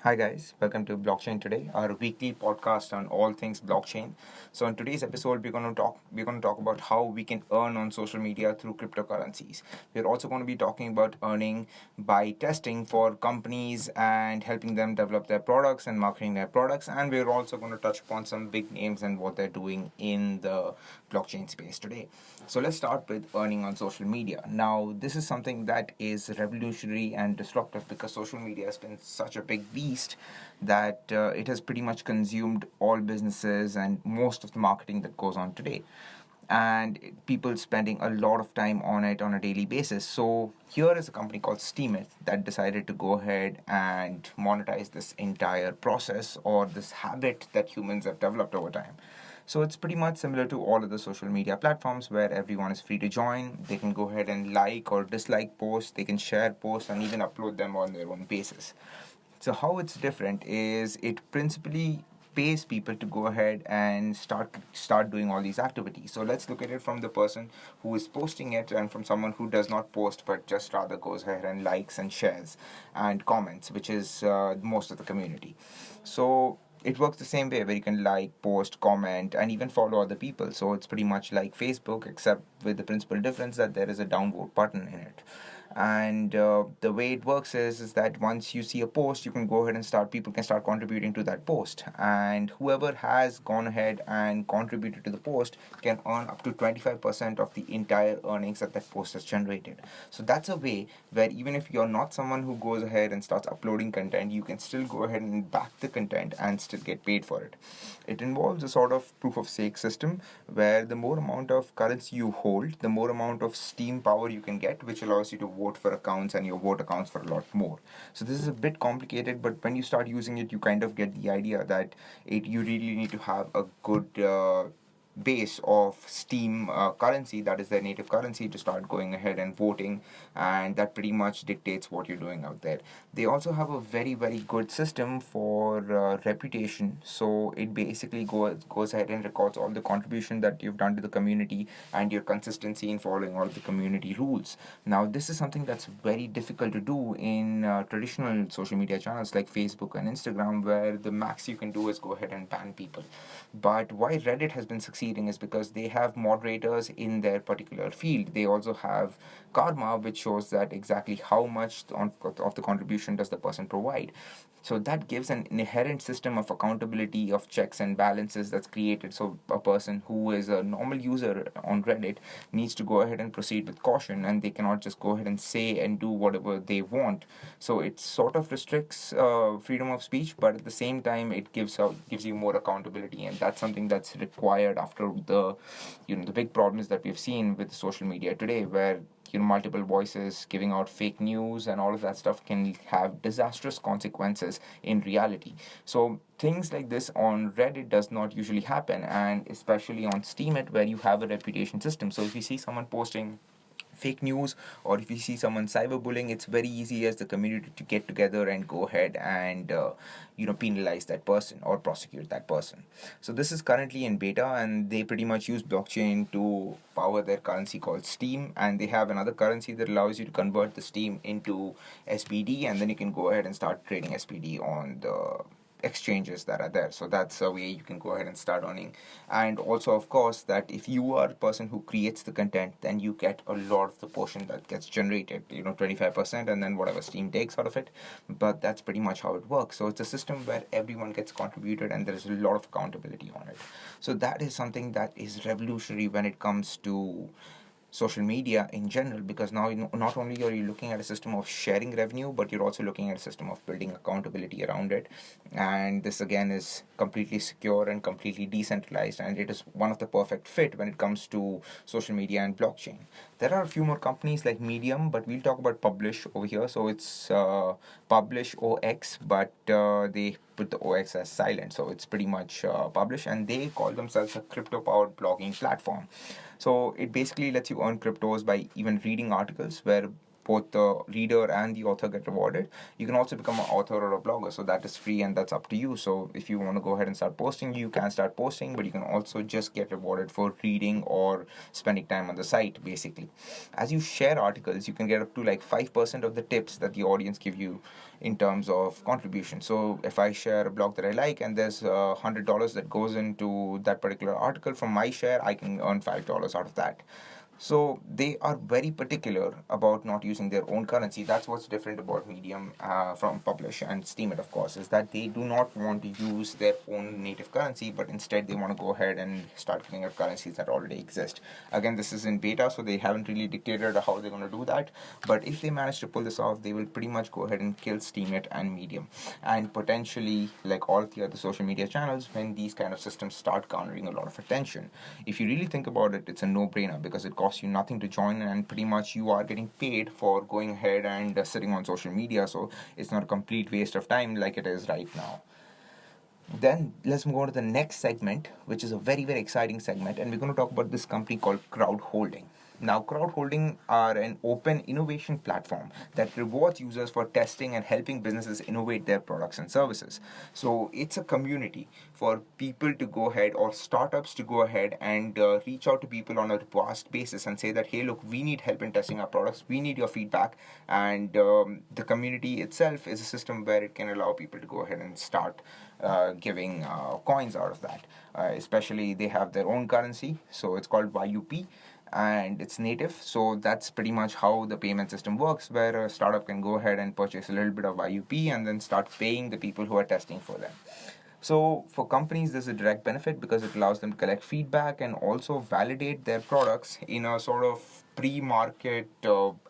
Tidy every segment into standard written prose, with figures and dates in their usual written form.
Hi guys, welcome to Blockchain Today, our weekly podcast on all things blockchain. So in today's episode, we're going to talk about how we can earn on social media through cryptocurrencies. We're also going to be talking about earning by testing for companies and helping them develop their products and marketing their products. And we're also going to touch upon some big names and what they're doing in the blockchain space today. So let's start with earning on social media. Now, this is something that is revolutionary and disruptive because social media has been such a big beast that it has pretty much consumed all businesses and most of the marketing that goes on today. And people spending a lot of time on it on a daily basis. So here is a company called Steemit that decided to go ahead and monetize this entire process or this habit that humans have developed over time. So it's pretty much similar to all of the social media platforms where everyone is free to join. They can go ahead and like or dislike posts, they can share posts and even upload them on their own basis. So how it's different is it principally pays people to go ahead and start doing all these activities. So let's look at it from the person who is posting it and from someone who does not post but just rather goes ahead and likes and shares and comments, which is most of the community. So it works the same way where you can like, post, comment, and even follow other people. So it's pretty much like Facebook, except with the principal difference that there is a downvote button in it. And the way it works is that once you see a post, you can go ahead and people can start contributing to that post. And whoever has gone ahead and contributed to the post can earn up to 25% of the entire earnings that post has generated. So that's a way where even if you're not someone who goes ahead and starts uploading content, you can still go ahead and back the content and still get paid for it. It involves a sort of proof of stake system where the more amount of currency you hold, the more amount of steam power you can get, which allows you to vote for accounts, and your vote accounts for a lot more. So this is a bit complicated, but when you start using it, you kind of get the idea that you really need to have a good base of Steam currency, that is their native currency, to start going ahead and voting, and that pretty much dictates what you're doing out there. They also have a very, very good system for reputation. So it basically goes ahead and records all the contribution that you've done to the community and your consistency in following all the community rules. Now, this is something that's very difficult to do in traditional social media channels like Facebook and Instagram, where the max you can do is go ahead and ban people. But why Reddit has been succeeding is because they have moderators in their particular field. They also have karma, which shows that exactly how much of the contribution does the person provide. So that gives an inherent system of accountability, of checks and balances that's created. So a person who is a normal user on Reddit needs to go ahead and proceed with caution, and they cannot just go ahead and say and do whatever they want. So it sort of restricts freedom of speech, but at the same time it gives you more accountability, and that's something that's required after the big problems that we've seen with social media today, where multiple voices giving out fake news and all of that stuff can have disastrous consequences in reality. So things like this on Reddit does not usually happen, and especially on Steemit, where you have a reputation system. So if you see someone posting fake news, or if you see someone cyberbullying, it's very easy as the community to get together and go ahead and penalize that person or prosecute that person. So this is currently in beta, and they pretty much use blockchain to power their currency called Steam, and they have another currency that allows you to convert the Steam into SPD, and then you can go ahead and start trading SPD on the exchanges that are there. So that's a way you can go ahead and start earning. And also, of course, that if you are the person who creates the content, then you get a lot of the portion that gets generated, 25%, and then whatever Steam takes out of it. But that's pretty much how it works. So it's a system where everyone gets contributed and there's a lot of accountability on it. So that is something that is revolutionary when it comes to social media in general, because now not only are you looking at a system of sharing revenue, but you're also looking at a system of building accountability around it. And this again is completely secure and completely decentralized, and it is one of the perfect fit when it comes to social media and blockchain. There are a few more companies like Medium, but we'll talk about Publish over here. So it's Publish OX, but they put the OX as silent, so it's pretty much Publish, and they call themselves a crypto powered blogging platform. So it basically lets you earn cryptos by even reading articles where both the reader and the author get rewarded. You can also become an author or a blogger, so that is free and that's up to you. So if you want to go ahead and start posting, you can start posting, but you can also just get rewarded for reading or spending time on the site. Basically, as you share articles, you can get up to like 5% of the tips that the audience give you in terms of contribution. So if I share a blog that I like and there's $100 that goes into that particular article from my share, I can earn $5 out of that. So they are very particular about not using their own currency. That's what's different about Medium from Publish and Steemit, of course, is that they do not want to use their own native currency, but instead they want to go ahead and start looking at currencies that already exist. Again, this is in beta, so they haven't really dictated how they're going to do that. But if they manage to pull this off, they will pretty much go ahead and kill Steemit and Medium, and potentially like all of the other social media channels when these kind of systems start garnering a lot of attention. If you really think about it, it's a no-brainer because it costs you nothing to join, and pretty much you are getting paid for going ahead and sitting on social media, so it's not a complete waste of time like it is right now. Then let's move on to the next segment, which is a very, very exciting segment, and we're going to talk about this company called Crowdholding. Now, Crowdholding are an open innovation platform that rewards users for testing and helping businesses innovate their products and services. So it's a community for people to go ahead, or startups to go ahead and reach out to people on a vast basis and say that, hey, look, we need help in testing our products, we need your feedback. And the community itself is a system where it can allow people to go ahead and start giving coins out of that. Especially they have their own currency, so it's called YUP, and it's native. So that's pretty much how the payment system works, where a startup can go ahead and purchase a little bit of YUP and then start paying the people who are testing for them. So for companies, there's a direct benefit because it allows them to collect feedback and also validate their products in a sort of pre-market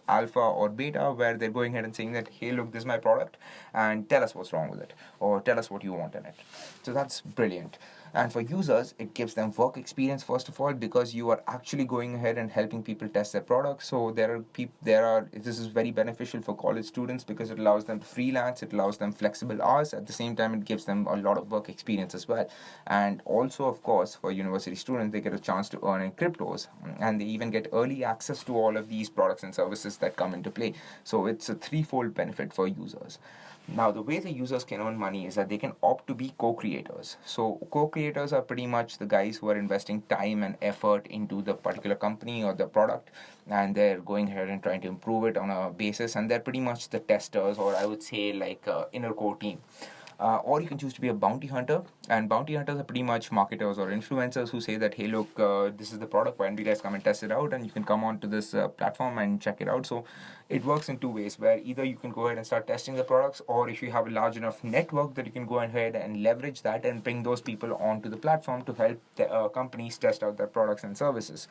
alpha or beta, where they're going ahead and saying that, hey, look, this is my product and tell us what's wrong with it, or tell us what you want in it. So that's brilliant. And for users, it gives them work experience first of all, because you are actually going ahead and helping people test their products. So this is very beneficial for college students because it allows them to freelance, it allows them flexible hours. At the same time, it gives them a lot of work experience as well. And also, of course, for university students, they get a chance to earn in cryptos, and they even get early access to all of these products and services that come into play. So it's a threefold benefit for users. Now, the way the users can earn money is that they can opt to be co-creators. So co-creators are pretty much the guys who are investing time and effort into the particular company or the product, and they're going ahead and trying to improve it on a basis, and they're pretty much the testers, or I would say like inner core team. Or you can choose to be a bounty hunter, and bounty hunters are pretty much marketers or influencers who say that, hey, look, this is the product, why don't you guys come and test it out, and you can come onto this platform and check it out. So it works in two ways, where either you can go ahead and start testing the products, or if you have a large enough network, that you can go ahead and leverage that and bring those people onto the platform to help the companies test out their products and services.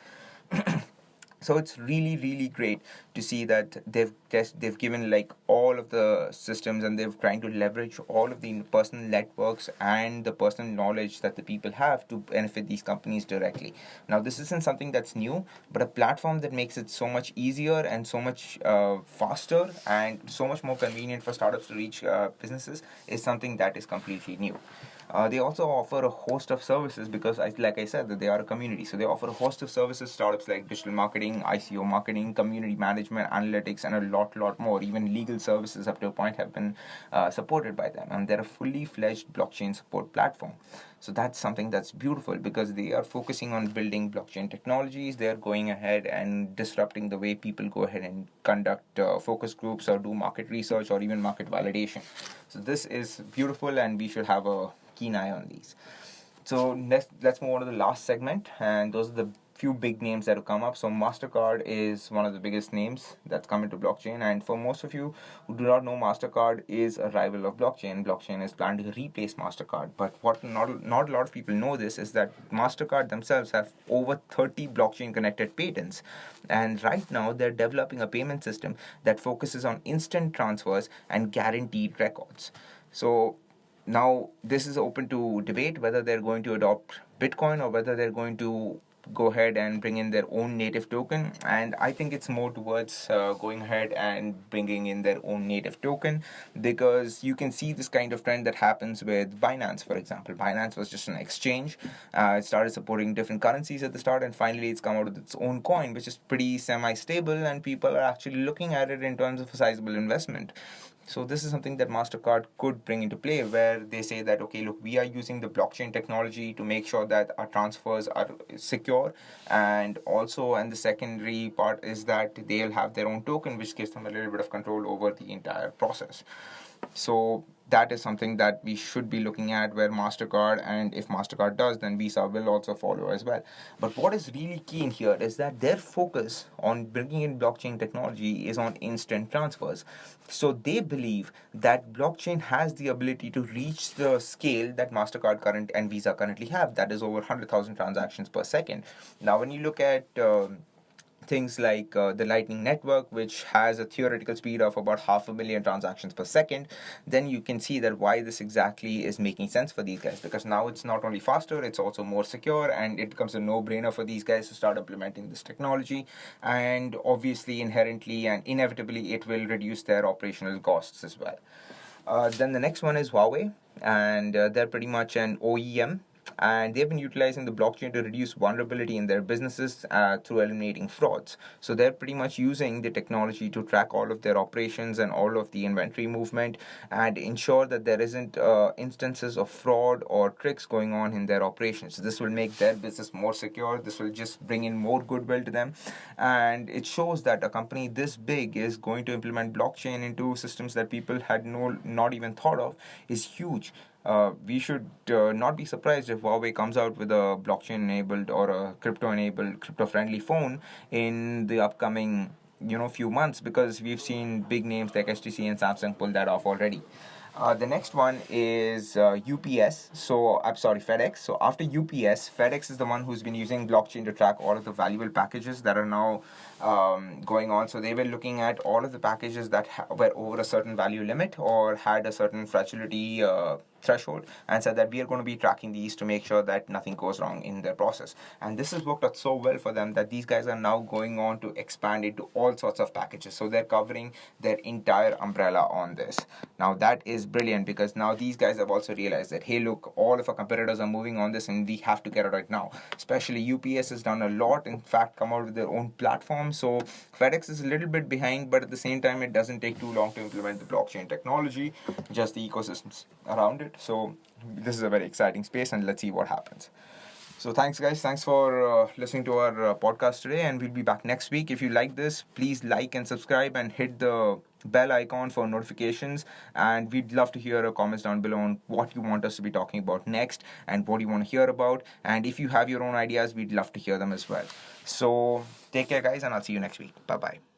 So it's really, really great to see that they've given like all of the systems, and they've trying to leverage all of the personal networks and the personal knowledge that the people have to benefit these companies directly. Now, this isn't something that's new, but a platform that makes it so much easier and so much faster and so much more convenient for startups to reach businesses is something that is completely new. They also offer a host of services because, like I said, that they are a community. So they offer a host of services, startups like digital marketing, ICO marketing, community management, analytics, and a lot more. Even legal services up to a point have been supported by them. And they're a fully fledged blockchain support platform. So that's something that's beautiful because they are focusing on building blockchain technologies. They're going ahead and disrupting the way people go ahead and conduct focus groups or do market research or even market validation. So this is beautiful, and we should have a keen eye on these. So let's move on to the last segment, and those are the few big names that have come up. So MasterCard is one of the biggest names that's come into blockchain, and for most of you who do not know, MasterCard is a rival of blockchain. Blockchain is planned to replace MasterCard, but what not a lot of people know this is that MasterCard themselves have over 30 blockchain connected patents, and right now they're developing a payment system that focuses on instant transfers and guaranteed records. So now this is open to debate whether they're going to adopt Bitcoin or whether they're going to go ahead and bring in their own native token, and I think it's more towards going ahead and bringing in their own native token, because you can see this kind of trend that happens with Binance, for example. Binance was just an exchange. It started supporting different currencies at the start, and finally it's come out with its own coin, which is pretty semi-stable, and people are actually looking at it in terms of a sizable investment. So this is something that MasterCard could bring into play, where they say that, okay, look, we are using the blockchain technology to make sure that our transfers are secure, and the secondary part is that they'll have their own token, which gives them a little bit of control over the entire process. So that is something that we should be looking at, where MasterCard, and if MasterCard does, then Visa will also follow as well. But what is really key in here is that their focus on bringing in blockchain technology is on instant transfers. So they believe that blockchain has the ability to reach the scale that MasterCard current and Visa currently have, that is over 100,000 transactions per second. Now, when you look at things like the Lightning Network, which has a theoretical speed of about 500,000 transactions per second, then you can see that why this exactly is making sense for these guys, because now it's not only faster, it's also more secure, and it becomes a no-brainer for these guys to start implementing this technology. And obviously, inherently and inevitably, it will reduce their operational costs as well. Then the next one is Huawei, and they're pretty much an OEM, and they've been utilizing the blockchain to reduce vulnerability in their businesses through eliminating frauds. So they're pretty much using the technology to track all of their operations and all of the inventory movement, and ensure that there isn't instances of fraud or tricks going on in their operations. This will make their business more secure. This will just bring in more goodwill to them, and it shows that a company this big is going to implement blockchain into systems that people had not even thought of is huge. We should not be surprised if Huawei comes out with a blockchain-enabled or a crypto-enabled, crypto-friendly phone in the upcoming, few months, because we've seen big names like HTC and Samsung pull that off already. The next one is UPS. So, I'm sorry, FedEx. So, after UPS, FedEx is the one who's been using blockchain to track all of the valuable packages that are now going on. So, they were looking at all of the packages that were over a certain value limit or had a certain fragility threshold, and said that we are going to be tracking these to make sure that nothing goes wrong in their process. And this has worked out so well for them that these guys are now going on to expand it to all sorts of packages. So they're covering their entire umbrella on this. Now that is brilliant, because now these guys have also realized that, hey, look, all of our competitors are moving on this and we have to get it right now. Especially UPS has done a lot, in fact, come out with their own platform. So FedEx is a little bit behind, but at the same time, it doesn't take too long to implement the blockchain technology, just the ecosystems around it. So this is a very exciting space, and let's see what happens. So thanks, guys. Thanks for listening to our podcast today, and we'll be back next week. If you like this, please like and subscribe and hit the bell icon for notifications, and we'd love to hear your comments down below on what you want us to be talking about next and what you want to hear about. And if you have your own ideas, we'd love to hear them as well. So take care, guys, and I'll see you next week. Bye bye.